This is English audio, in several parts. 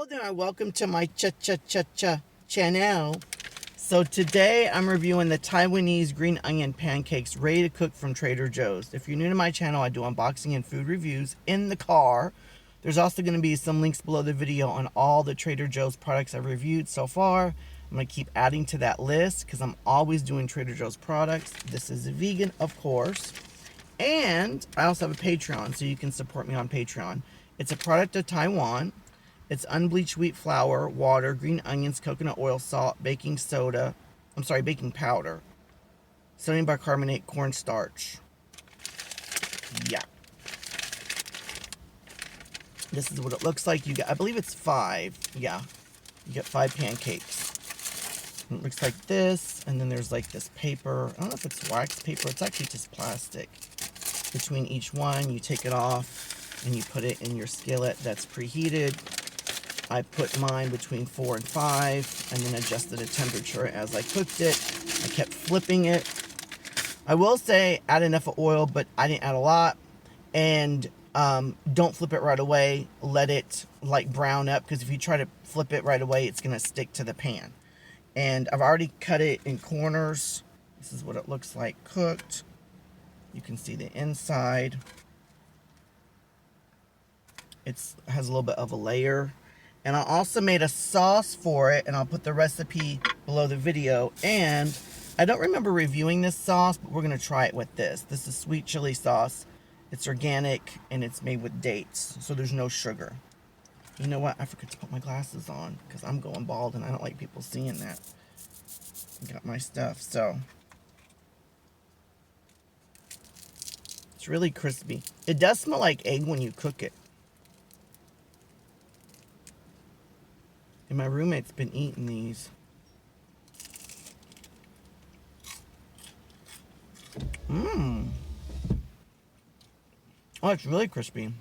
Hello there, welcome to my channel. So today I'm reviewing the Taiwanese green onion pancakes ready to cook from Trader Joe's. If you're new to my channel, I do unboxing and food reviews in the car. There's also going to be some links below the video on all the Trader Joe's products I've reviewed so far. I'm going to keep adding to that list because I'm always doing Trader Joe's products. This is vegan, of course. And I also have a Patreon, so you can support me on Patreon. It's a product of Taiwan. It's unbleached wheat flour, water, green onions, coconut oil, salt, baking powder, sodium bicarbonate, cornstarch. Yeah. This is what it looks like. You get, I believe it's 5. Yeah. You get 5 pancakes. And it looks like this, and then there's like this paper. I don't know if it's wax paper. It's actually just plastic. Between each one, you take it off, and you put it in your skillet that's preheated. I put mine between 4 and 5 and then adjusted the temperature as I cooked it. I kept flipping it. I will say add enough of oil, but I didn't add a lot. And don't flip it right away. Let it like brown up, because if you try to flip it right away, it's going to stick to the pan. And I've already cut it in corners. This is what it looks like cooked. You can see the inside. It has a little bit of a layer. And I also made a sauce for it, and I'll put the recipe below the video. And I don't remember reviewing this sauce, but we're going to try it with this. This is sweet chili sauce. It's organic, and it's made with dates, so there's no sugar. You know what? I forgot to put my glasses on because I'm going bald, and I don't like people seeing that. I got my stuff, so. It's really crispy. It does smell like egg when you cook it. And my roommate's been eating these. Mmm. Oh, it's really crispy.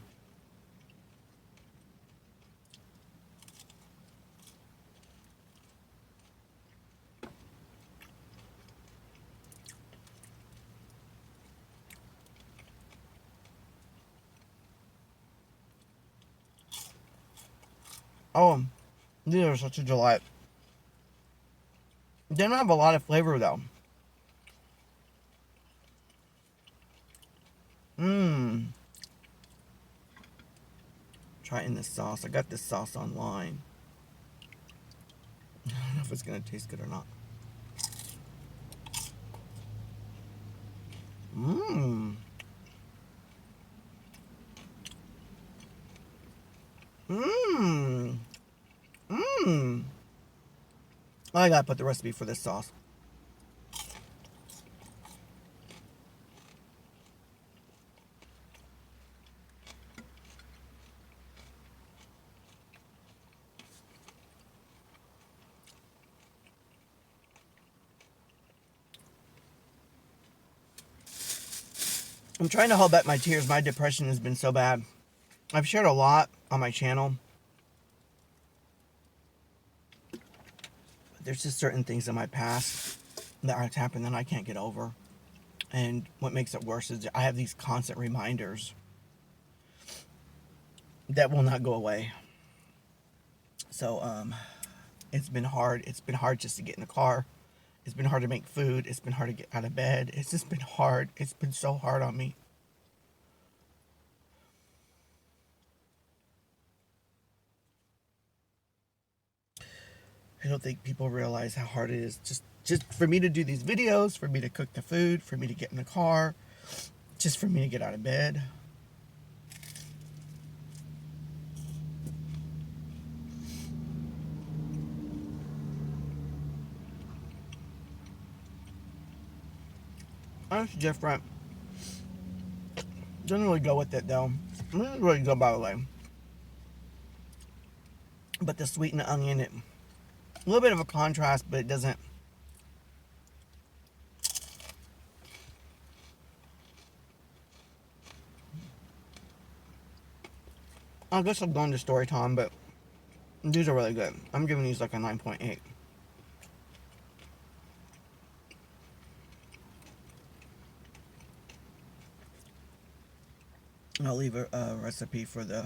Oh, these are such a delight. They don't have a lot of flavor though. Mmm. Try it in this sauce. I got this sauce online. I don't know if it's gonna taste good or not. Mmm. Mmm. Mmm. I gotta put the recipe for this sauce. I'm trying to hold back my tears. My depression has been so bad. I've shared a lot on my channel. But there's just certain things in my past that have happened that I can't get over. And what makes it worse is I have these constant reminders that will not go away. So, it's been hard. It's been hard just to get in the car. It's been hard to make food. It's been hard to get out of bed. It's just been hard. It's been so hard on me. I don't think people realize how hard it is just for me to do these videos, for me to cook the food, for me to get in the car, just for me to get out of bed. That's different. Doesn't really go with it though. It doesn't really go by the way. But the sweet and the onion, a little bit of a contrast, but it doesn't. I guess I'm going to story time, but these are really good. I'm giving these like a 9.8. I'll leave a recipe for the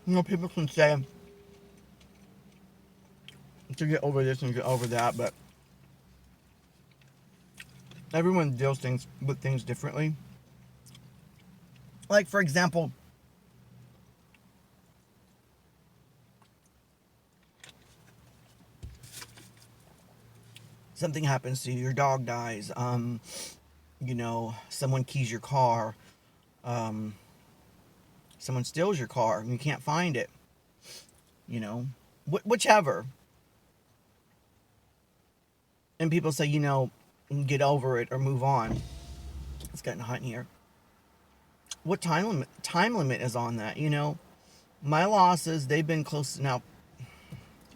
You know, people can say to get over this and get over that, but everyone deals things with things differently. Like, for example, something happens to you, your dog dies, you know, someone keys your car, um, someone steals your car and you can't find it, you know, whichever. And people say, you know, get over it or move on. It's getting hot in here. What time limit is on that, you know? My losses, they've been close to now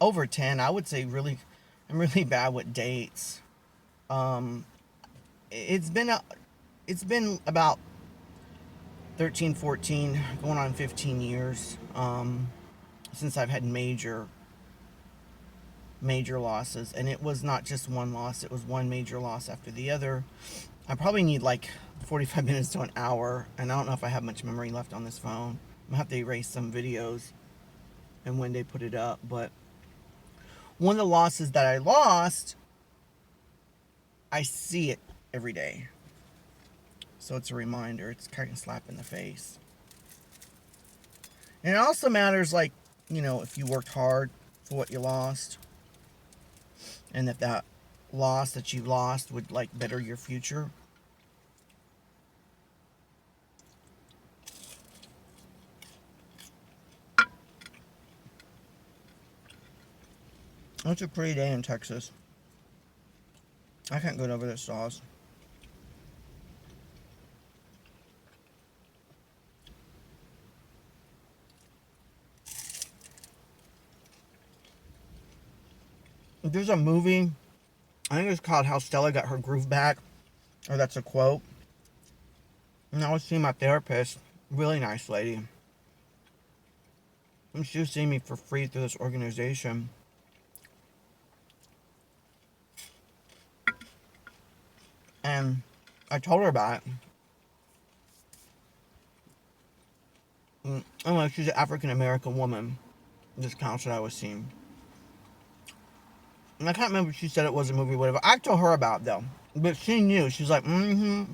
over 10. I would say really, I'm really bad with dates. Um, it's been about 13, 14, going on 15 years since I've had major losses, and it was not just one loss, it was one major loss after the other. I probably need like 45 minutes to an hour, and I don't know if I have much memory left on this phone. I'm gonna have to erase some videos and when they put it up. But one of the losses that I lost, I see it every day, so it's a reminder. It's kind of a slap in the face. And it also matters, like, you know, if you worked hard for what you lost, and if that loss that you lost would like better your future. It's a pretty day in Texas. I can't get over this sauce. There's a movie, I think it's called How Stella Got Her Groove Back, or that's a quote. And I was seeing my therapist, really nice lady. And she was seeing me for free through this organization. And I told her about it. Anyway, she's an African American woman, this counselor I was seeing. And I can't remember if she said it was a movie or whatever. I told her about it, though. But she knew. She's like,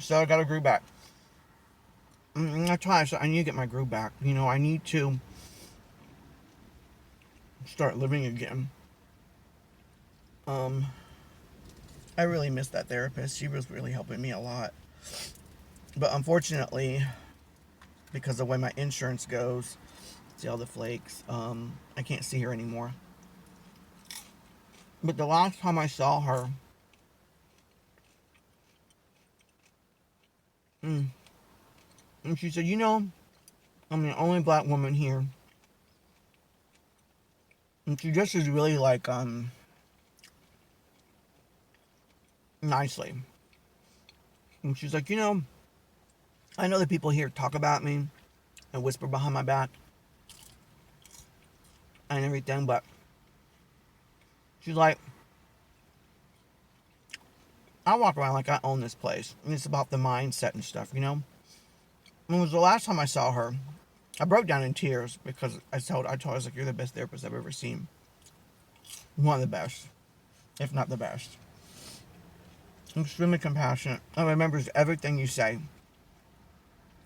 so I got her groove back. I told her, I need to get my groove back. You know, I need to start living again. I really miss that therapist. She was really helping me a lot. But unfortunately, because of the way my insurance goes, see all the flakes, I can't see her anymore. But the last time I saw her, and she said, you know, I'm the only black woman here. And she just is really like, nicely. And she's like, you know, I know that people here talk about me and whisper behind my back and everything, but she's like, I walk around like I own this place. And it's about the mindset and stuff, you know? And it was the last time I saw her, I broke down in tears because I told her, I was like, you're the best therapist I've ever seen. One of the best, if not the best. Extremely compassionate. And remembers everything you say.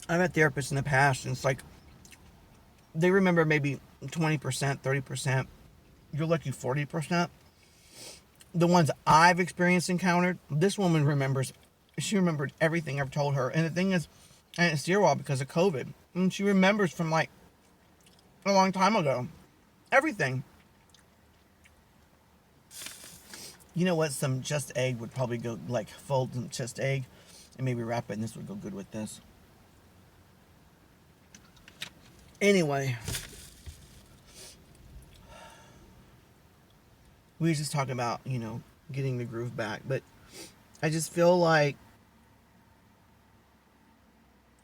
I've had therapists in the past, and it's like, they remember maybe 20%, 30%. You're lucky 40%. The ones I've encountered, this woman remembers. She remembered everything I've told her. And the thing is, I didn't see her well because of COVID. And she remembers from like a long time ago. Everything. You know what? Some just egg would probably go, like, fold some just egg and maybe wrap it, and this would go good with this. Anyway, we were just talking about, you know, getting the groove back, but I just feel like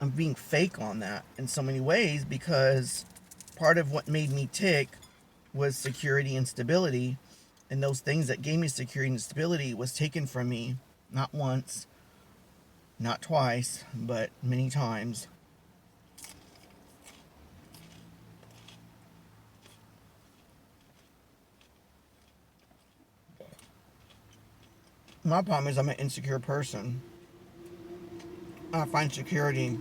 I'm being fake on that in so many ways, because part of what made me tick was security and stability, and those things that gave me security and stability was taken from me, not once, not twice, but many times. My problem is I'm an insecure person. I find security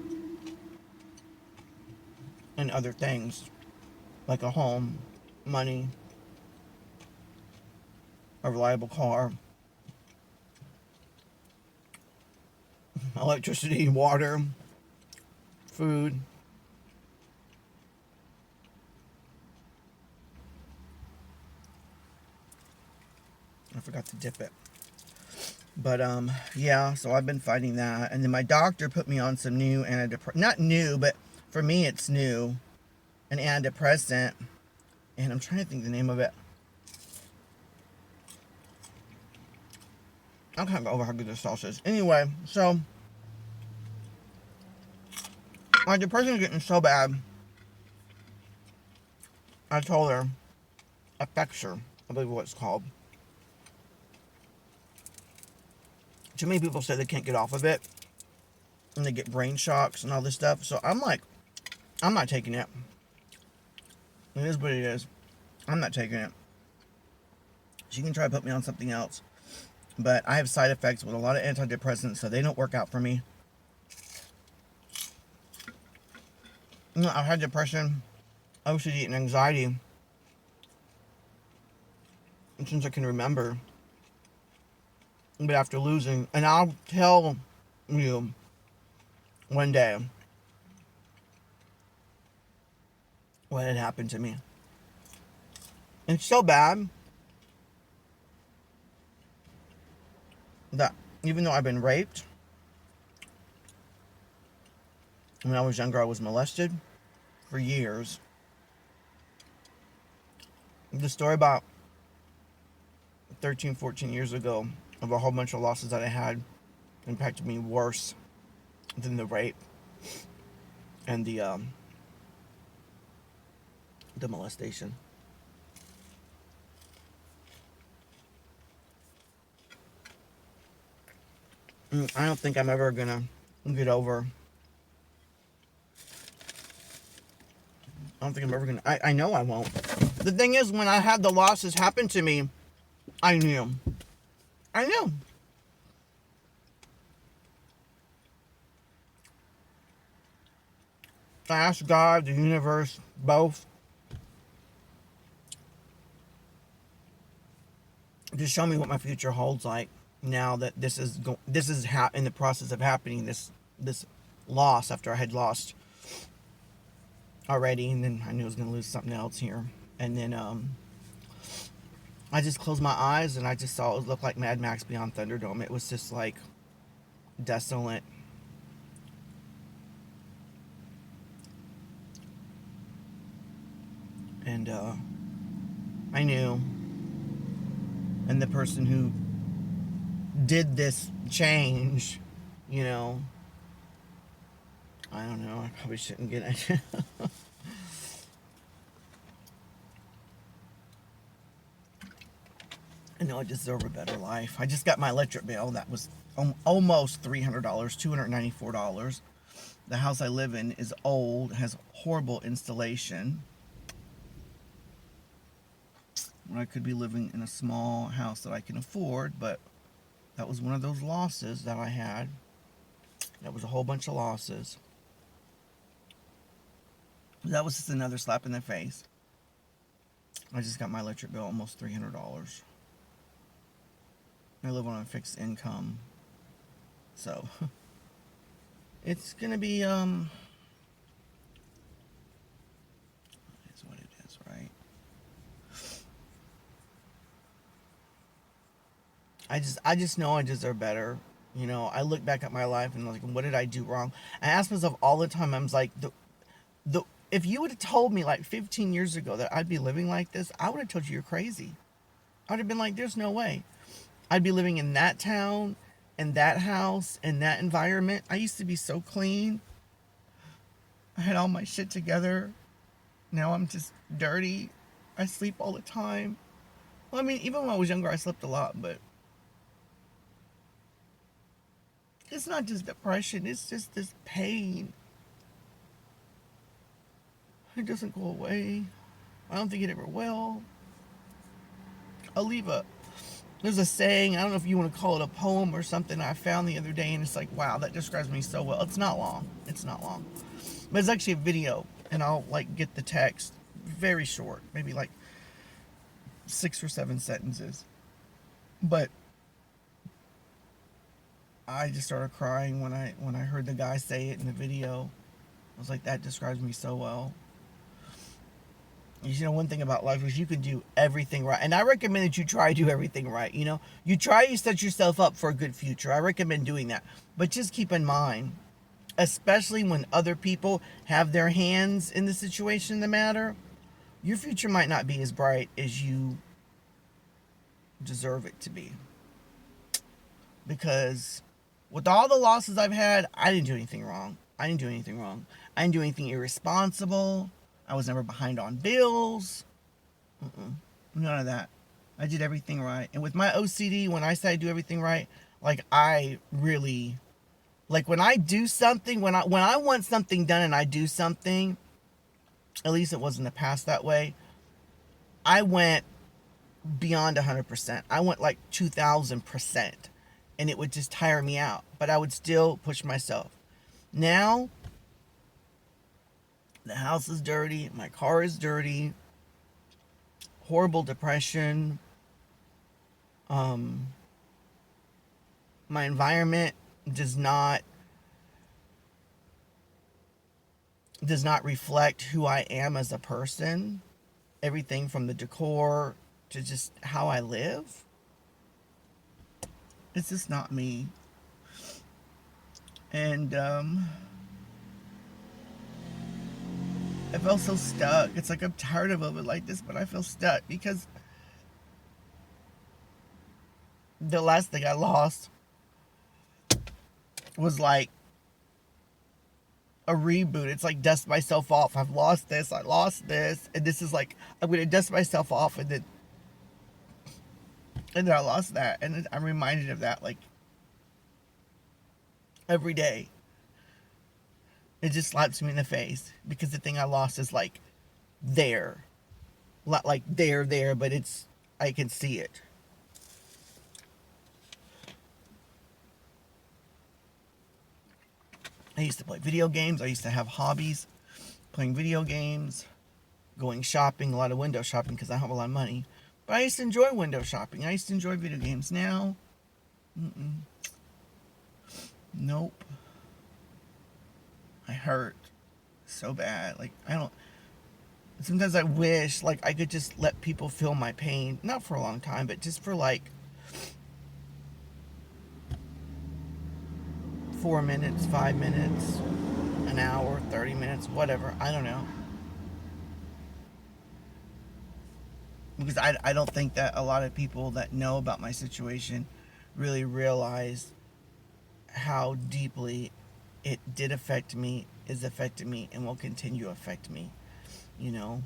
in other things, like a home, money, a reliable car, electricity, water, food. I forgot to dip it. But yeah, so I've been fighting that. And then my doctor put me on some new antidepressant. Not new, but for me it's new. An antidepressant. And I'm trying to think the name of it. I can't go over how good this sauce is. Anyway, so my depression is getting so bad. I told her, affects her, I believe what it's called. Too many people say they can't get off of it. And they get brain shocks and all this stuff. So I'm like, I'm not taking it. It is what it is. I'm not taking it. She can try to put me on something else. But I have side effects with a lot of antidepressants, so they don't work out for me. You know, I've had depression, OCD, and anxiety since I can remember. But after losing, and I'll tell you one day what had happened to me. It's so bad that even though I've been raped, when I was younger I was molested for years. The story about 13, 14 years ago of a whole bunch of losses that I had impacted me worse than the rape and the molestation. I don't think I'm ever gonna get over. I don't think I'm ever gonna. I know I won't. The thing is, when I had the losses happen to me, I knew. I knew. I asked God, the universe, both, to show me what my future holds like. Now that this is in the process of happening, this loss after I had lost already, and then I knew I was going to lose something else here, and then I just closed my eyes and I just saw it looked like Mad Max Beyond Thunderdome. It was just like desolate. And I knew. And the person who did this change, you know, I don't know, I probably shouldn't get it. I know I deserve a better life. I just got my electric bill that was almost $300, $294. The house I live in is old, has horrible installation. I could be living in a small house that I can afford, but that was one of those losses that I had. That was a whole bunch of losses. That was just another slap in the face. I just got my electric bill almost $300. I live on a fixed income, so it's gonna be it's what it is, right? I just know I deserve better. You know, I look back at my life and like, what did I do wrong? I ask myself all the time. I'm like, if you would have told me like 15 years ago that I'd be living like this, I would have told you you're crazy. I would have been like, there's no way. I'd be living in that town, in that house, in that environment. I used to be so clean. I had all my shit together. Now I'm just dirty. I sleep all the time. Well, I mean, even when I was younger, I slept a lot, but it's not just depression. It's just this pain. It doesn't go away. I don't think it ever will. I'll leave a there's a saying, I don't know if you want to call it a poem or something, I found the other day, and it's like, wow, that describes me so well. It's not long. It's not long. But it's actually a video, and I'll like get the text very short, maybe like 6 or 7 sentences. But I just started crying when I heard the guy say it in the video. I was like, that describes me so well. You know, one thing about life is you can do everything right. And I recommend that you try to do everything right. You know, you try to set yourself up for a good future. I recommend doing that. But just keep in mind, especially when other people have their hands in the situation, the matter, your future might not be as bright as you deserve it to be. Because with all the losses I've had, I didn't do anything wrong. I didn't do anything wrong. I didn't do anything irresponsible. I was never behind on bills. None of that. I did everything right. And with my OCD, when I say I do everything right, like I really, like when I do something, when I want something done and I do something, at least it was in the past that way, I went beyond 100%. I went like 2,000%. And it would just tire me out. But I would still push myself. Now, the house is dirty. My car is dirty. Horrible depression. My environment does not reflect who I am as a person. Everything from the decor to just how I live. It's just not me. And I felt so stuck. It's like I'm tired of it like this, but I feel stuck because the last thing I lost was like a reboot. It's like dust myself off. I've lost this, I lost this, and this is like I'm gonna dust myself off, and then I lost that, and I'm reminded of that like every day. It just slaps me in the face because the thing I lost is like there, like there, but it's, I can see it. I used to play video games. I used to have hobbies, playing video games, going shopping, a lot of window shopping because I have a lot of money. But I used to enjoy window shopping. I used to enjoy video games. Now, nope. I hurt so bad. Like, I don't. Sometimes I wish, like, I could just let people feel my pain. Not for a long time, but just for, like, 4 minutes, 5 minutes, an hour, 30 minutes, whatever. I don't know. Because I don't think that a lot of people that know about my situation really realize how deeply it did affect me, is affecting me, and will continue to affect me, you know.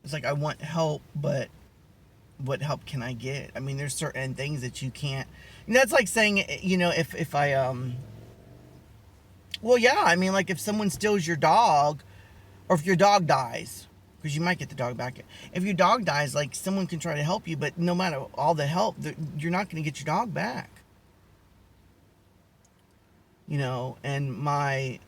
It's like I want help, but what help can I get? I mean, there's certain things that you can't. And that's like saying, you know, if I well, yeah, I mean, like if someone steals your dog, or if your dog dies, because you might get the dog back. If your dog dies, like someone can try to help you, but no matter all the help, you're not going to get your dog back. You know, and I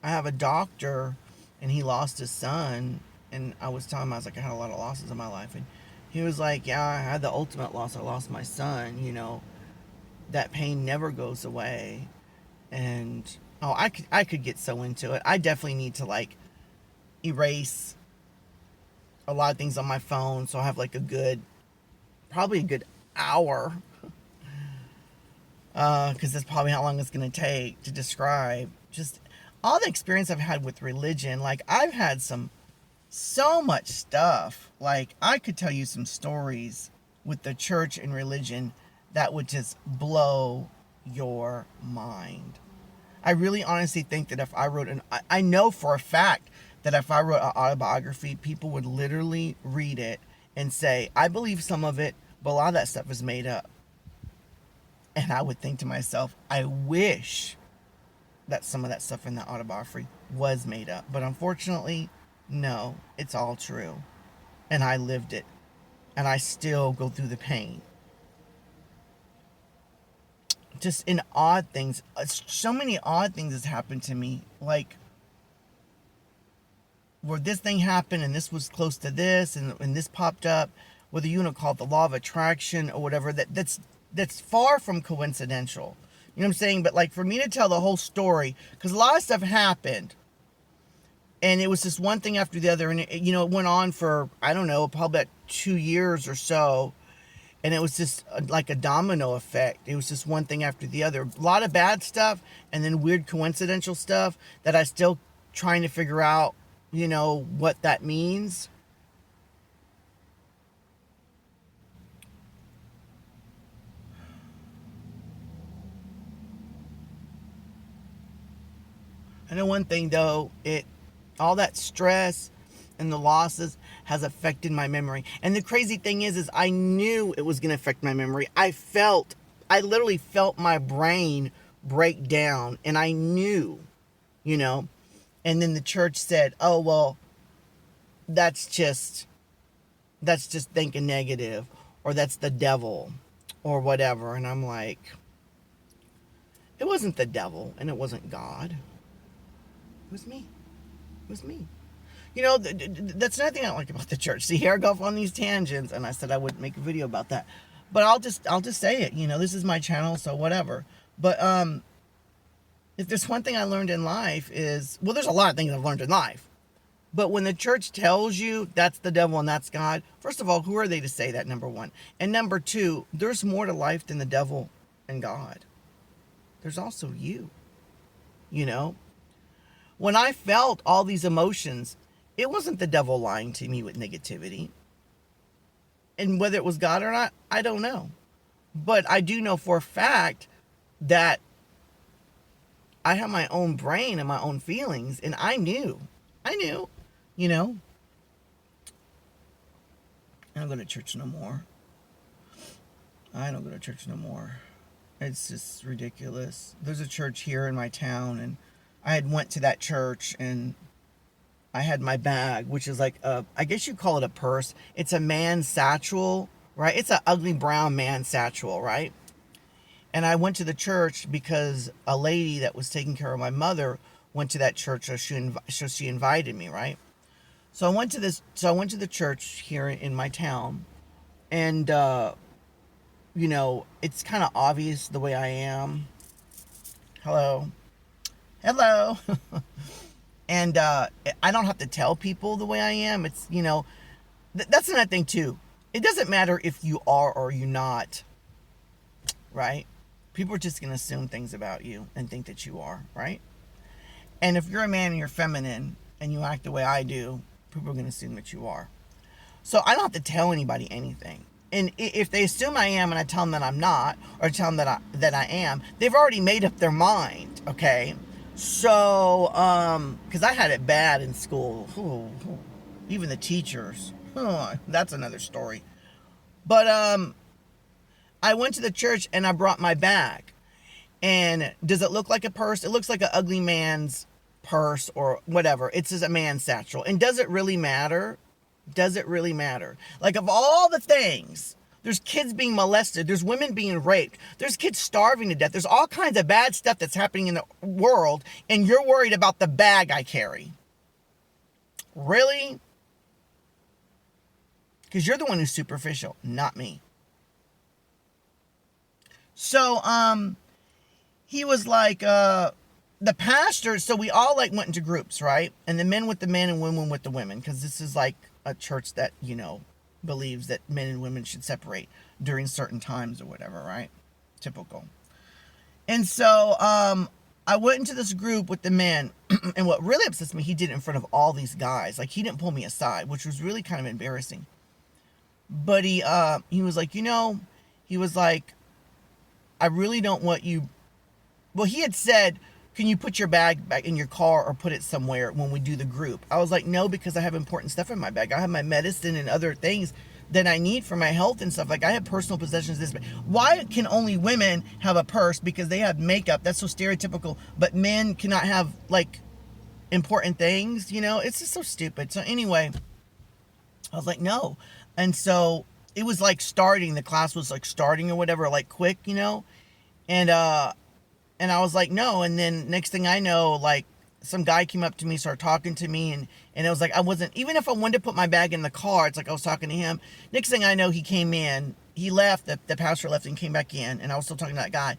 have a doctor, and he lost his son, and I was telling him, I was like, I had a lot of losses in my life, and he was like, yeah, I had the ultimate loss. I lost my son, you know. That pain never goes away. And, oh, I could get so into it. I definitely need to, like, erase a lot of things on my phone, so I have, like, probably a good hour. Because that's probably how long it's going to take to describe just all the experience I've had with religion. Like, I've had so much stuff. Like, I could tell you some stories with the church and religion that would just blow your mind. I really honestly think that if I wrote I know for a fact that if I wrote an autobiography, people would literally read it and say, I believe some of it, but a lot of that stuff is made up. And I would think to myself, I wish that some of that stuff in that autobiography was made up. But unfortunately, no, it's all true. And I lived it. And I still go through the pain. Just in odd things. So many odd things has happened to me. Like, where this thing happened and this was close to this and this popped up. Whether you want to call it the law of attraction or whatever. That's far from coincidental. You know what I'm saying? But like for me to tell the whole story, because a lot of stuff happened. And it was just one thing after the other. And it went on for, I don't know, probably about 2 years or so. And it was just like a domino effect. It was just one thing after the other. A lot of bad stuff and then weird coincidental stuff that I still trying to figure out, what that means. I know one thing though, all that stress and the losses has affected my memory. And the crazy thing is I knew it was going to affect my memory. I literally felt my brain break down, and I knew, and then the church said, oh, well, that's just thinking negative, or that's the devil or whatever. And I'm like, it wasn't the devil and it wasn't God. It was me. It was me. That's another thing I don't like about the church. See, here I go off on these tangents, and I said I would make a video about that. But I'll just say it. This is my channel, so whatever. But if there's one thing I learned in life is, well, there's a lot of things I've learned in life. But when the church tells you that's the devil and that's God, first of all, who are they to say that, number one? And number two, there's more to life than the devil and God. There's also you. When I felt all these emotions, it wasn't the devil lying to me with negativity. And whether it was God or not, I don't know. But I do know for a fact that I have my own brain and my own feelings. And I knew. I don't go to church no more. I don't go to church no more. It's just ridiculous. There's a church here in my town, and I had went to that church, and I had my bag, which is like I guess you call it a purse. It's a man's satchel, right? It's an ugly brown man's satchel, right? And I went to the church because a lady that was taking care of my mother went to that church, so she invited me, right? So I went to the church here in my town, and it's kind of obvious the way I am. Hello. And I don't have to tell people the way I am. It's, that's another thing too. It doesn't matter if you are or you're not, right? People are just going to assume things about you and think that you are, right? And if you're a man and you're feminine and you act the way I do, people are going to assume that you are. So I don't have to tell anybody anything. And if they assume I am and I tell them that I'm not, or tell them that I am, they've already made up their mind, okay? So, because I had it bad in school. Even the teachers. That's another story. But I went to the church and I brought my bag. And does it look like a purse? It looks like an ugly man's purse or whatever. It's just a man's satchel. And does it really matter? Does it really matter? Like, of all the things, there's kids being molested, there's women being raped, there's kids starving to death, there's all kinds of bad stuff that's happening in the world, and you're worried about the bag I carry. Really? Because you're the one who's superficial, not me. So, he was like, the pastor, so we all like went into groups, right? And the men with the men and women with the women, because this is like a church that, believes that men and women should separate during certain times or whatever, right? Typical. And so, I went into this group with the men, and what really upsets me, he did it in front of all these guys. Like, he didn't pull me aside, which was really kind of embarrassing. But he was like, he was like, I really don't want you. Well, he had said, can you put your bag back in your car or put it somewhere when we do the group? I was like, no, because I have important stuff in my bag. I have my medicine and other things that I need for my health and stuff. Like, I have personal possessions this big. Why can only women have a purse? Because they have makeup. That's so stereotypical. But men cannot have, like, important things, you know? It's just so stupid. So anyway, I was like, no. And so it was like starting, the class was like starting or whatever, like quick, you know? And I was like, no. And then next thing I know, like, some guy came up to me, started talking to me, and it was like, I wasn't, even if I wanted to put my bag in the car, it's like I was talking to him. Next thing I know, he came in, he left, the pastor left and came back in, and I was still talking to that guy.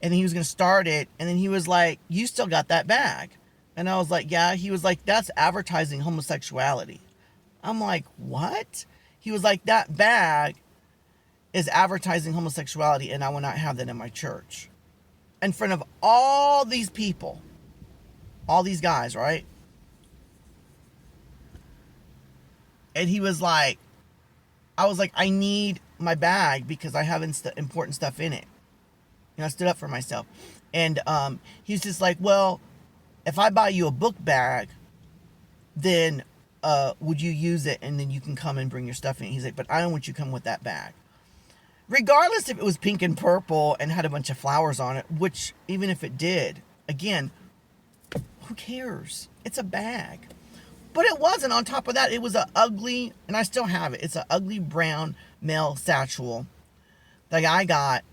And then he was going to start it, and then he was like, you still got that bag? And I was like, yeah. He was like, that's advertising homosexuality. I'm like, what? He was like, that bag is advertising homosexuality, and I will not have that in my church. In front of all these people, all these guys, right? And he was like, I was like, I need my bag because I have important stuff in it. And I stood up for myself. And he's just like, well, if I buy you a book bag, then would you use it, and then you can come and bring your stuff in? He's like, but I don't want you to come with that bag. Regardless if it was pink and purple and had a bunch of flowers on it, which even if it did, again, who cares? It's a bag. But it wasn't. On top of that, it was an ugly, and I still have it, it's an ugly brown male satchel that I got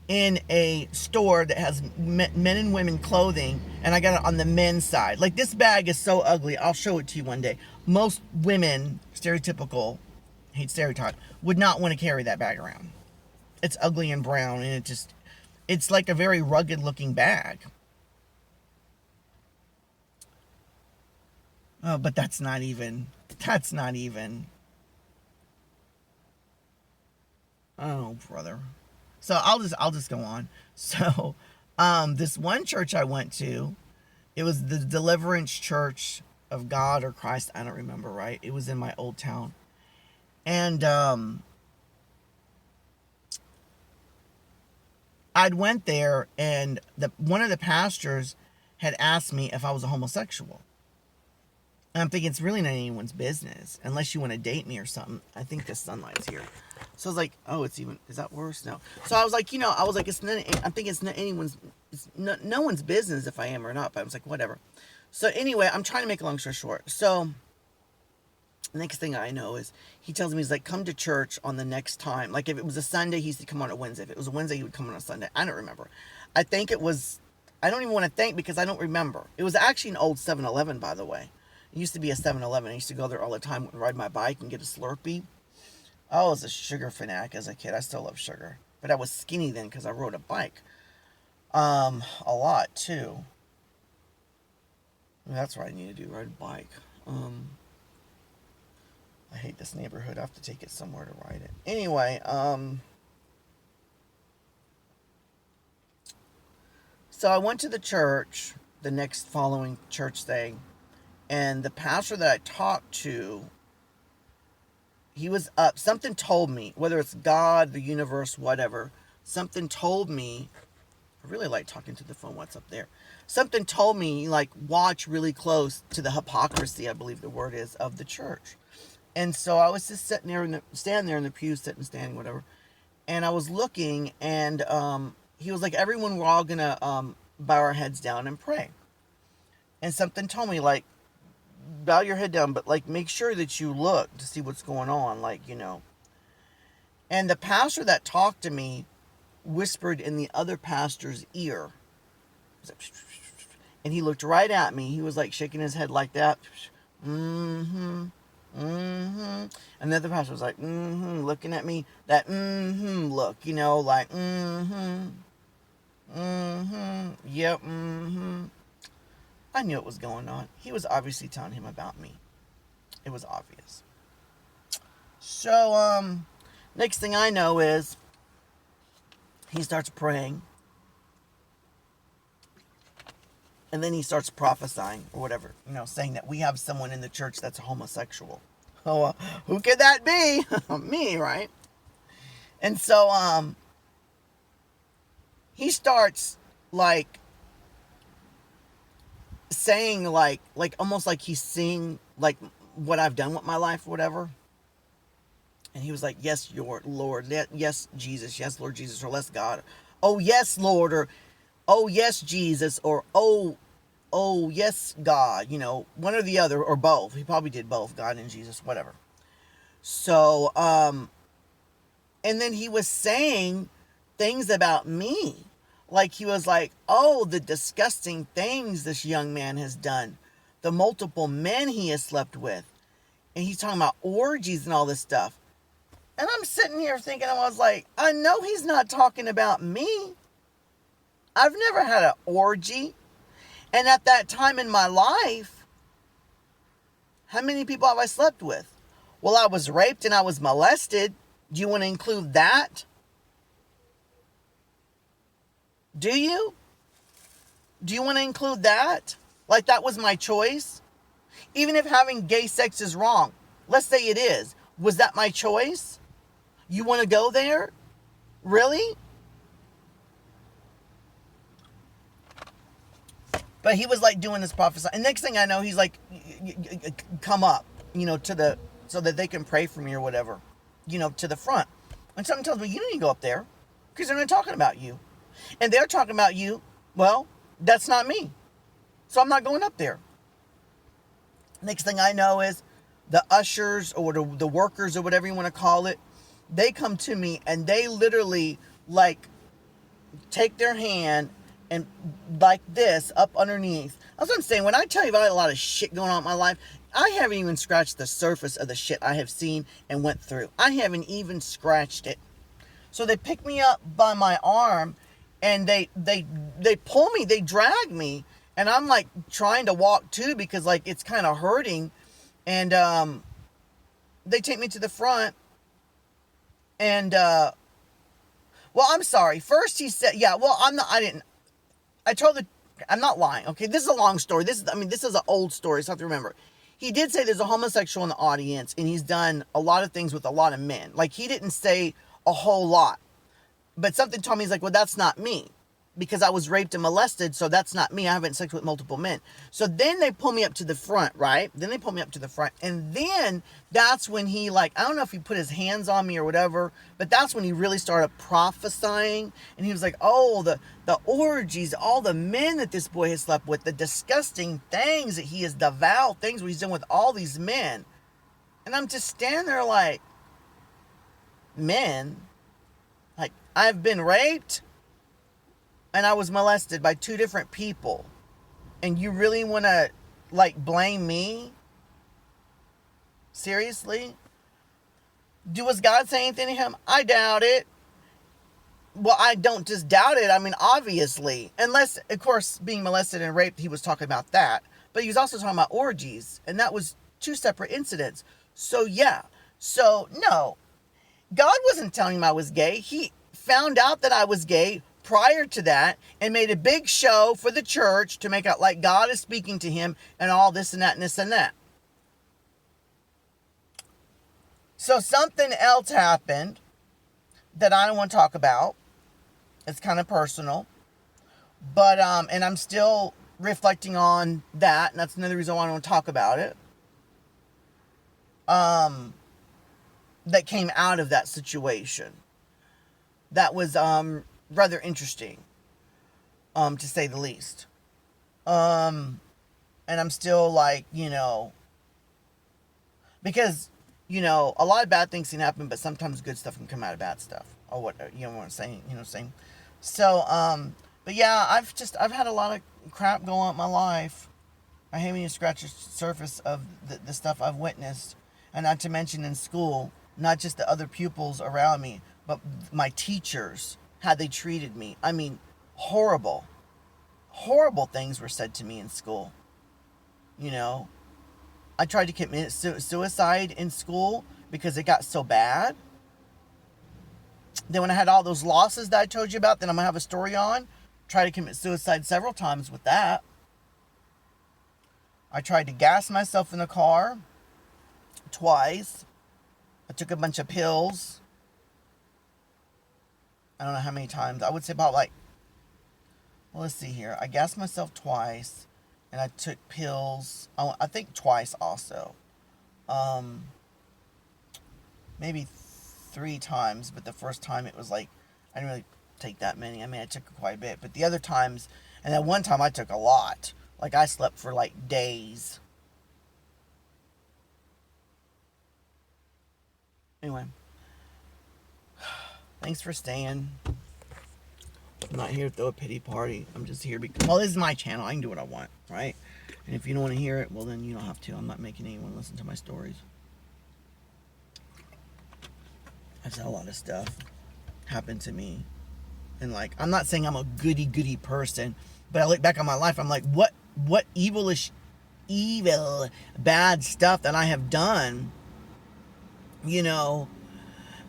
in a store that has men and women clothing, and I got it on the men's side. Like, this bag is so ugly. I'll show it to you one day. Most women, stereotypical, hate stereotype, would not want to carry that bag around. It's ugly and brown, and it's like a very rugged looking bag. Oh, but that's not even, oh, brother. So I'll just go on. So, this one church I went to, it was the Deliverance Church of God or Christ, I don't remember, right? It was in my old town. And, I'd went there, and one of the pastors had asked me if I was a homosexual. And I'm thinking, it's really not anyone's business, unless you want to date me or something. I think the sunlight's here. So I was like, oh, is that worse? No. So I was like, I'm thinking it's not anyone's, no one's business if I am or not. But I was like, whatever. So anyway, I'm trying to make a long story short. So the next thing I know is he tells me, he's like, come to church on the next time. Like, if it was a Sunday, he used to come on a Wednesday. If it was a Wednesday, he would come on a Sunday. I don't remember. I think it was, I don't even want to think because I don't remember. It was actually an old 7-Eleven, by the way. It used to be a 7-Eleven. I used to go there all the time and ride my bike and get a Slurpee. I was a sugar fanatic as a kid. I still love sugar. But I was skinny then because I rode a bike. A lot, too. That's what I need to do, ride a bike. I hate this neighborhood. I have to take it somewhere to ride it. Anyway, so I went to the church, the next following church thing. And the pastor that I talked to, he was up. Something told me, whether it's God, the universe, whatever, something told me, I really like talking to the phone, what's up there? Something told me, like, watch really close to the hypocrisy, I believe the word is, of the church. And so I was just standing there in the pew, standing, whatever. And I was looking, and he was like, everyone, we're all going to bow our heads down and pray. And something told me, like, bow your head down, but, like, make sure that you look to see what's going on, like, you know. And the pastor that talked to me whispered in the other pastor's ear. And he looked right at me. He was, like, shaking his head like that. Mm-hmm. Mm-hmm. And the other pastor was like, mm-hmm, looking at me. That mm-hmm look, you know, like, mm-hmm. Mm-hmm. Yep, mm-hmm. I knew it was going on. He was obviously telling him about me. It was obvious. So, next thing I know is he starts praying. And then he starts prophesying or whatever, you know, saying that we have someone in the church that's a homosexual. Oh, who could that be? Me, right? And so, he starts, like, saying, like almost like he's seeing, like, what I've done with my life or whatever. And he was like, yes, your Lord. Yes, Jesus. Yes, Lord Jesus. Or less God. Oh, yes, Lord. Or, oh, yes, Jesus. Or, oh, yes, God. You know, one or the other. Or both. He probably did both. God and Jesus. Whatever. So, and then he was saying things about me. Like, he was like, oh, the disgusting things this young man has done. The multiple men he has slept with. And he's talking about orgies and all this stuff. And I'm sitting here thinking, I was like, I know he's not talking about me. I've never had an orgy. And at that time in my life, how many people have I slept with? Well, I was raped and I was molested. Do you want to include that? Do you? Do you want to include that? Like that was my choice? Even if having gay sex is wrong, let's say it is. Was that my choice? You want to go there? Really? But he was like doing this prophecy. And next thing I know, he's like, come up, you know, so that they can pray for me or whatever, you know, to the front. And something tells me, you don't need to go up there because they're not talking about you. And they're talking about you. Well, that's not me. So I'm not going up there. Next thing I know is the ushers or the workers or whatever you want to call it, they come to me and they literally like take their hand and like this up underneath. That's what I'm saying. When I tell you about a lot of shit going on in my life, I haven't even scratched the surface of the shit I have seen and went through. I haven't even scratched it. So they pick me up by my arm and they pull me, they drag me, and I'm like trying to walk too because like it's kind of hurting. And they take me to the front and well, I'm sorry. First he said, yeah, well, I'm not lying. Okay, this is a long story. This is an old story, so I have to remember. He did say there's a homosexual in the audience, and he's done a lot of things with a lot of men. Like, he didn't say a whole lot. But something told me, he's like, well, that's not me. Because I was raped and molested, so that's not me. I haven't sex with multiple men. So then they pull me up to the front, right? Then they pull me up to the front. And then that's when he, like, I don't know if he put his hands on me or whatever, but that's when he really started prophesying. And he was like, oh, the orgies, all the men that this boy has slept with, the disgusting things that he has devoured, things what he's done with all these men. And I'm just standing there like, men? Like, I've been raped? And I was molested by 2 different people. And you really want to, like, blame me? Seriously? Was God saying anything to him? I doubt it. Well, I don't just doubt it. I mean, obviously. Unless, of course, being molested and raped, he was talking about that. But he was also talking about orgies. And that was 2 separate incidents. So, yeah. So, no. God wasn't telling him I was gay. He found out that I was gay prior to that and made a big show for the church to make out like God is speaking to him and all this and that and this and that. So something else happened that I don't want to talk about. It's kind of personal. But, and I'm still reflecting on that, and that's another reason why I don't want to talk about it. That came out of that situation. That was, rather interesting, to say the least. And I'm still like, you know, because, you know, a lot of bad things can happen, but sometimes good stuff can come out of bad stuff, or what, you know what I'm saying, so, but yeah, I've had a lot of crap go on in my life. I haven't even scratched the surface of the stuff I've witnessed, and not to mention in school, not just the other pupils around me, but my teachers, how they treated me. I mean, horrible things were said to me in school. You know, I tried to commit suicide in school because it got so bad. Then when I had all those losses that I told you about that I'm going to have a story on, tried to commit suicide several times with that. I tried to gas myself in the car twice. I took a bunch of pills. I don't know how many times. I would say about like, well, let's see here. I gassed myself twice, and I took pills. I think twice also. Maybe 3 times, but the first time it was like, I didn't really take that many. I mean, I took quite a bit, but the other times, and then one time I took a lot. Like, I slept for like days. Anyway, thanks for staying. I'm not here to throw a pity party. I'm just here because, well, this is my channel. I can do what I want, right? And if you don't want to hear it, well, then you don't have to. I'm not making anyone listen to my stories. I've had a lot of stuff happen to me. And, like, I'm not saying I'm a goody person, but I look back on my life, I'm like, what evil, bad stuff that I have done. You know,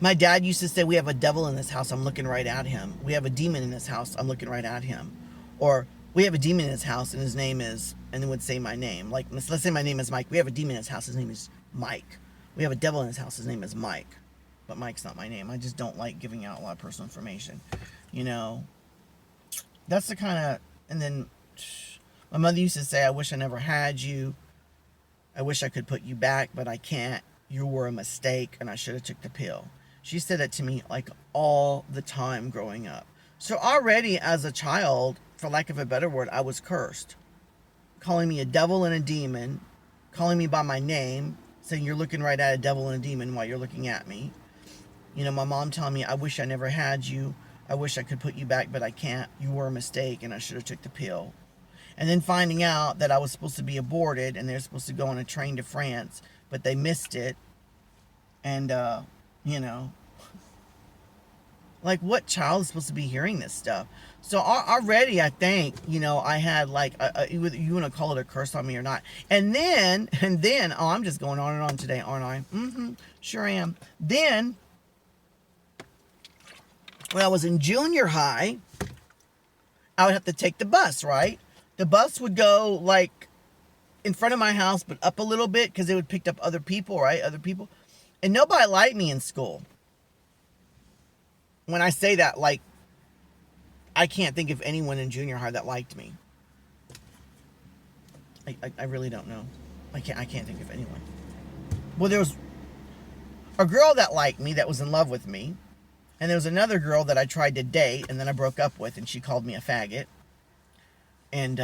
my dad used to say, we have a devil in this house, I'm looking right at him. We have a demon in this house, I'm looking right at him. Or, we have a demon in his house, and his name is, and then would say my name. Like, let's say my name is Mike. We have a demon in his house, his name is Mike. We have a devil in his house, his name is Mike. But Mike's not my name. I just don't like giving out a lot of personal information. You know, that's the kind of, and then my mother used to say, I wish I never had you. I wish I could put you back, but I can't. You were a mistake, and I should have took the pill. She said that to me, like, all the time growing up. So already as a child, for lack of a better word, I was cursed. Calling me a devil and a demon, calling me by my name, saying you're looking right at a devil and a demon while you're looking at me. You know, my mom telling me, I wish I never had you. I wish I could put you back, but I can't. You were a mistake, and I should have took the pill. And then finding out that I was supposed to be aborted, and they're supposed to go on a train to France, but they missed it. And, you know, like, what child is supposed to be hearing this stuff? So already, I think, you know, I had, like, you want to call it a curse on me or not. And then, oh, I'm just going on and on today, aren't I? Sure am. Then, when I was in junior high, I would have to take the bus, right? The bus would go, like, in front of my house, but up a little bit, because it would pick up other people, right? Other people. And nobody liked me in school. When I say that, like, I can't think of anyone in junior high that liked me. I really don't know. I can't think of anyone. Well, there was a girl that liked me, that was in love with me. And there was another girl that I tried to date, and then I broke up with, and she called me a faggot. And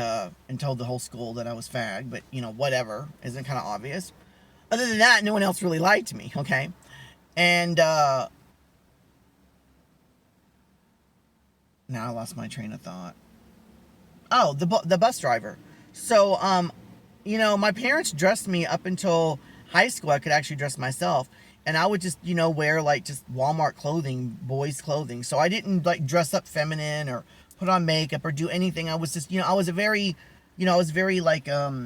told the whole school that I was fag, but, you know, whatever. Isn't it kind of obvious? Other than that, no one else really liked me, okay? And, now I lost my train of thought. Oh, the bus driver. So, you know, my parents dressed me up until high school. I could actually dress myself. And I would just, you know, wear, like, just Walmart clothing, boys' clothing. So I didn't, like, dress up feminine or put on makeup or do anything. I was just, you know, I was very, like, I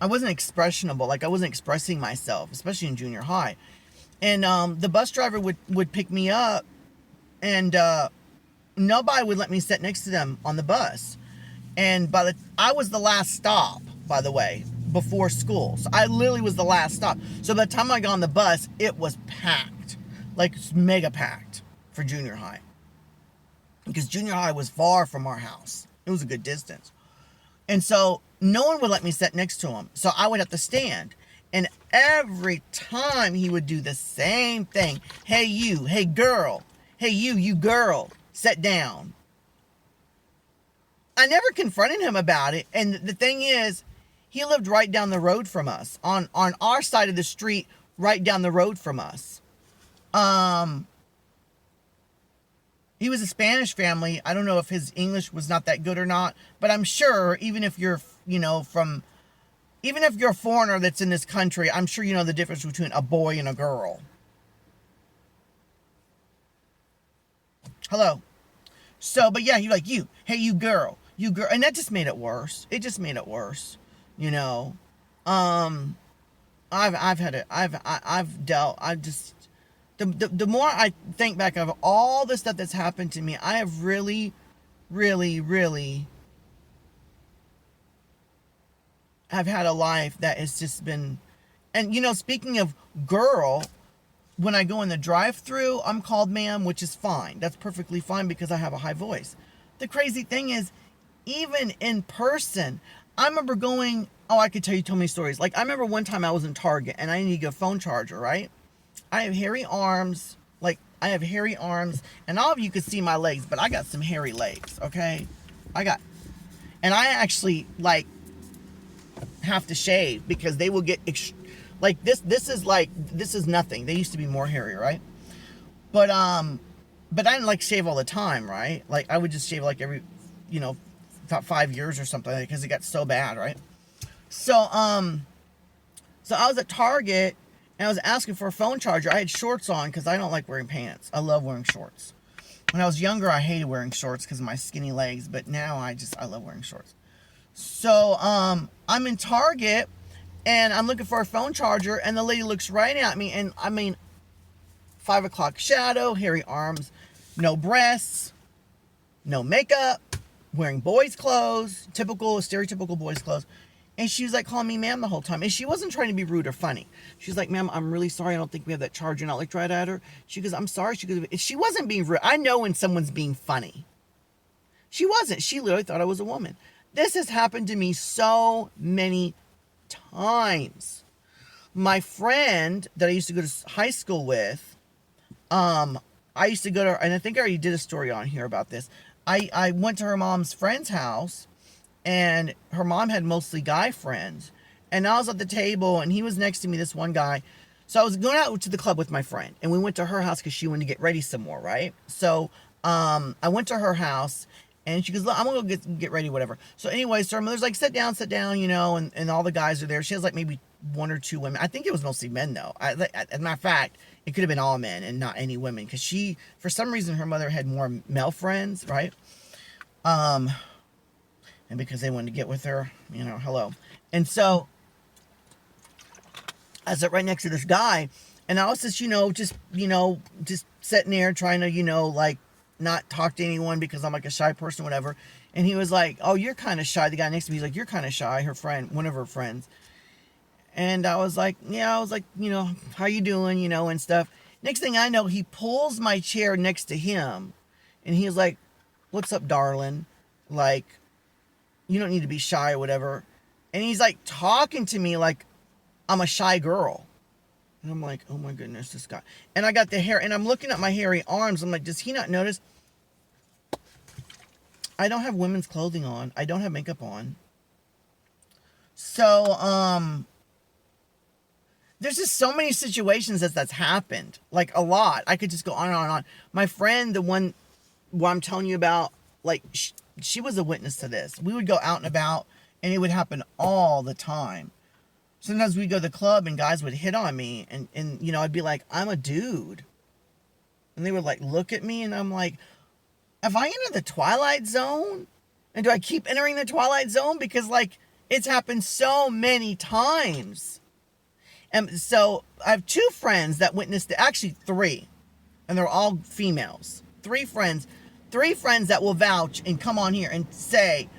wasn't expressionable. Like, I wasn't expressing myself, especially in junior high. And the bus driver would pick me up, and nobody would let me sit next to them on the bus. And I was the last stop, by the way, before school. So I literally was the last stop. So by the time I got on the bus, it was packed. Like, mega packed for junior high. Because junior high was far from our house. It was a good distance. And so no one would let me sit next to him. So I would have to stand. And every time he would do the same thing. Hey, you. Hey, girl. Hey, you girl. Sit down. I never confronted him about it. And the thing is, he lived right down the road from us. On our side of the street, right down the road from us. He was a Spanish family. I don't know if his English was not that good or not. But I'm sure, even if you're, you know, even if you're a foreigner that's in this country, I'm sure you know the difference between a boy and a girl. Hello. So, but yeah, he like, you. Hey, you girl. You girl. And that just made it worse. It just made it worse. You know. I've just, the more I think back of all the stuff that's happened to me, I have really, I've had a life that has just been, and you know, speaking of girl, when I go in the drive-thru, I'm called ma'am, which is fine. That's perfectly fine because I have a high voice. The crazy thing is, even in person, I remember going, oh, I could tell you so many stories. Like, I remember one time I was in Target and I needed a phone charger, right? I have hairy arms, Like, I have hairy arms, and all of you could see my legs, but I got some hairy legs, okay? And I actually, like, have to shave because they will get, like, this is nothing. They used to be more hairy, right? But I didn't, like, shave all the time, right? Like, I would just shave, like, every, about 5 years or something, because it got so bad, right? So, so I was at Target, and I was asking for a phone charger. I had shorts on because I don't like wearing pants. I love wearing shorts. When I was younger, I hated wearing shorts because of my skinny legs, but now I love wearing shorts. So, I'm in Target, and I'm looking for a phone charger, and the lady looks right at me, and I mean, 5 o'clock shadow, hairy arms, no breasts, no makeup, wearing boys' clothes, stereotypical boys' clothes. And she was like calling me ma'am the whole time. And she wasn't trying to be rude or funny. She's like, ma'am, I'm really sorry. I don't think we have that charger. And I looked right at her. She goes, I'm sorry. She wasn't being rude. I know when someone's being funny. She wasn't. She literally thought I was a woman. This has happened to me so many times. My friend that I used to go to high school with, I used to go to, and I think I already did a story on here about this. I went to her mom's friend's house, and her mom had mostly guy friends. And I was at the table, and he was next to me, this one guy. So I was going out to the club with my friend, and we went to her house because she wanted to get ready some more, right? So I went to her house, and she goes, look, I'm going to go get ready, whatever. So anyway, so her mother's like, sit down, and all the guys are there. She has like maybe one or two women. I think it was mostly men, though. As a matter of fact, it could have been all men and not any women, because she, for some reason, her mother had more male friends, right? And because they wanted to get with her, hello. And so I sat right next to this guy, and I was just, just sitting there trying to, like, not talk to anyone because I'm like a shy person, whatever. And he was like, oh, you're kind of shy. The guy next to me, he's like, you're kind of shy. Her friend, one of her friends. And I was like, how you doing, and stuff. Next thing I know, he pulls my chair next to him, and he's like, what's up, darling? Like, you don't need to be shy or whatever. And he's like talking to me like I'm a shy girl. And I'm like, oh my goodness, this guy. And I got the hair, and I'm looking at my hairy arms. I'm like, does he not notice? I don't have women's clothing on. I don't have makeup on. So, there's just so many situations that's happened. Like, a lot. I could just go on and on and on. My friend, the one who I'm telling you about, like, she was a witness to this. We would go out and about, and it would happen all the time. Sometimes we'd go to the club, and guys would hit on me, and I'd be like, I'm a dude. And they would, like, look at me, and I'm like, have I entered the Twilight Zone? And do I keep entering the Twilight Zone? Because, like, it's happened so many times. And so I have 2 friends that witnessed it, actually 3, and they're all females. 3 friends that will vouch and come on here and say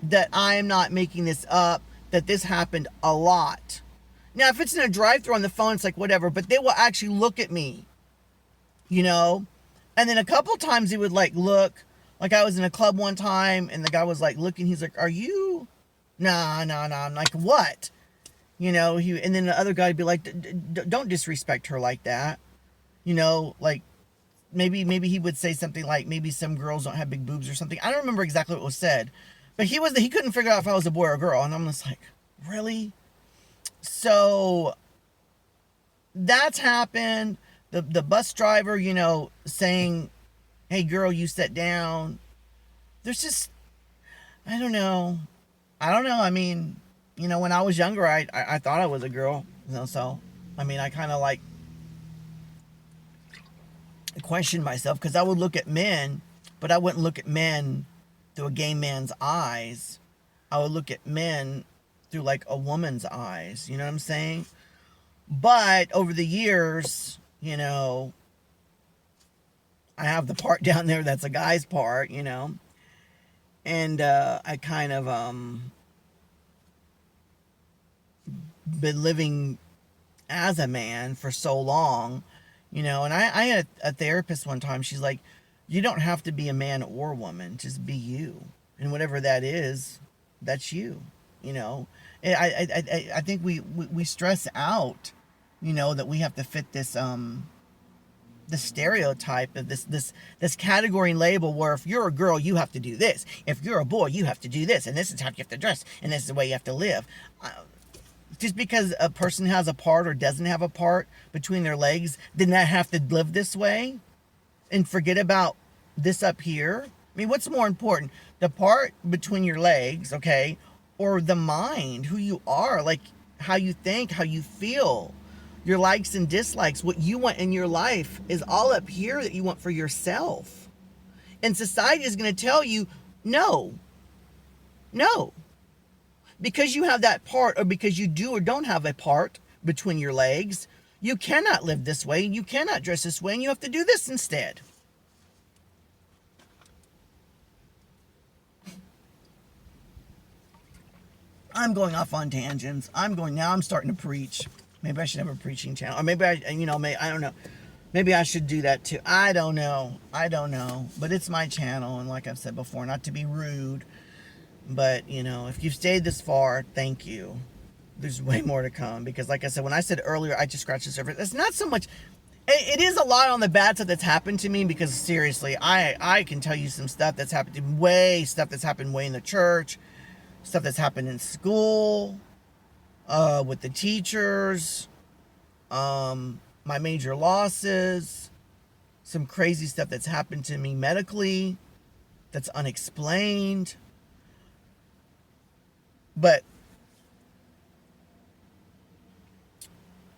that I am not making this up, that this happened a lot. Now, if it's in a drive-thru on the phone, it's like whatever, but they will actually look at me, And then a couple times he would, like, look, like I was in a club one time, and the guy was, like, looking, he's like, are you? Nah. I'm like, what? And then the other guy would be like, don't disrespect her like that. Like, maybe he would say something like, maybe some girls don't have big boobs or something. I don't remember exactly what was said. But he couldn't figure out if I was a boy or a girl. And I'm just like, really? So, that's happened. The bus driver, saying, hey, girl, you sit down. There's just, I don't know. I mean, when I was younger, I thought I was a girl. So, I mean, I kind of, like, questioned myself, because I would look at men, but I wouldn't look at men through a gay man's eyes. I would look at men through, like, a woman's eyes. You know what I'm saying? But over the years, I have the part down there that's a guy's part, and I kind of been living as a man for so long, and I had a therapist one time. She's like, you don't have to be a man or a woman, just be you, and whatever that is, that's you. I think we stress out, that we have to fit this the stereotype of this category and label where if you're a girl, you have to do this. If you're a boy, you have to do this. And this is how you have to dress. And this is the way you have to live. Just because a person has a part or doesn't have a part between their legs, then they have to live this way and forget about this up here. I mean, what's more important? The part between your legs, okay, or the mind, who you are, like how you think, how you feel, your likes and dislikes, what you want in your life is all up here that you want for yourself. And society is going to tell you, no, no. Because you have that part, or because you do or don't have a part between your legs, you cannot live this way, you cannot dress this way, and you have to do this instead. I'm going off on tangents. I'm starting to preach. Maybe I should have a preaching channel. Or maybe I don't know. Maybe I should do that too. I don't know. But it's my channel, and like I've said before, not to be rude, but, if you've stayed this far, thank you. There's way more to come, because like I said, when I said earlier, I just scratched the surface. It's not so much... It is a lot on the bad stuff that's happened to me, because seriously, I can tell you some stuff that's happened to me, stuff that's happened way in the church, stuff that's happened in school, with the teachers, my major losses, some crazy stuff that's happened to me medically, that's unexplained. But,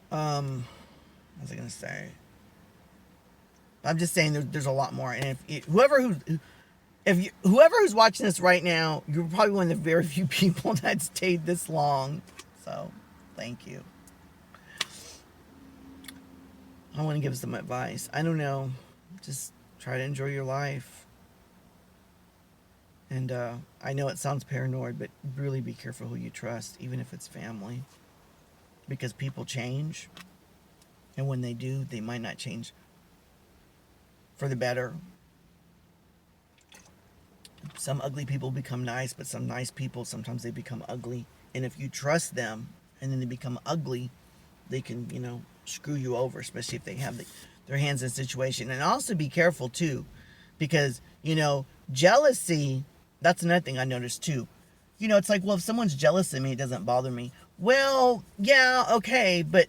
what was I going to say? I'm just saying there's a lot more. And whoever who's watching this right now, you're probably one of the very few people that stayed this long. So, thank you. I want to give some advice. I don't know. Just try to enjoy your life. And I know it sounds paranoid, but really be careful who you trust, even if it's family. Because people change. And when they do, they might not change for the better. Some ugly people become nice, but some nice people, sometimes they become ugly. And if you trust them and then they become ugly, they can, screw you over, especially if they have their hands in a situation. And also be careful too, because, jealousy, that's another thing I noticed too. It's like, well, if someone's jealous of me, it doesn't bother me. Well, yeah, okay, but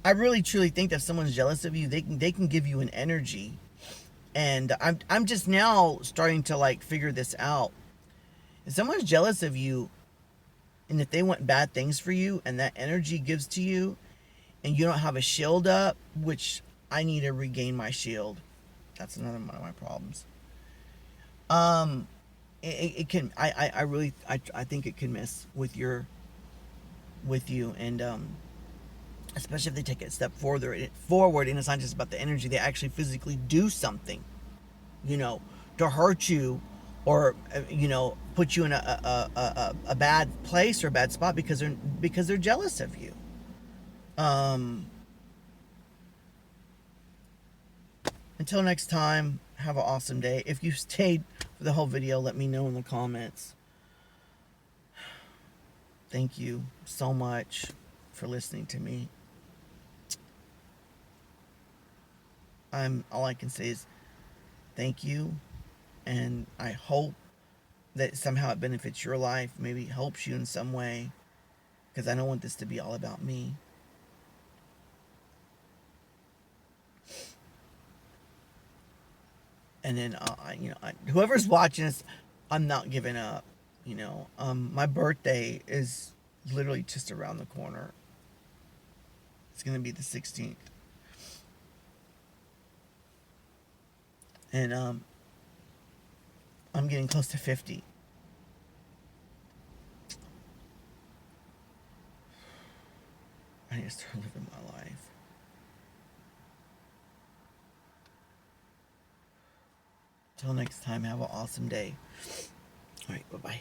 I really truly think that if someone's jealous of you, they can give you an energy. And I'm just now starting to figure this out. If someone's jealous of you, and if they want bad things for you, and that energy gives to you, and you don't have a shield up, which I need to regain my shield. That's another one of my problems. It can, I think it can mess with you, and especially if they take it a step forward, and it's not just about the energy, they actually physically do something, to hurt you, or put you in a bad place or a bad spot because they're jealous of you. Until next time, have an awesome day. If you stayed for the whole video, let me know in the comments. Thank you so much for listening to me. All I can say is thank you, and I hope that somehow it benefits your life, maybe helps you in some way, because I don't want this to be all about me. And then, whoever's watching this, I'm not giving up. My birthday is literally just around the corner. It's gonna be the 16th, and I'm getting close to 50. I need to start living my life. Till next time, have an awesome day. All right, bye-bye.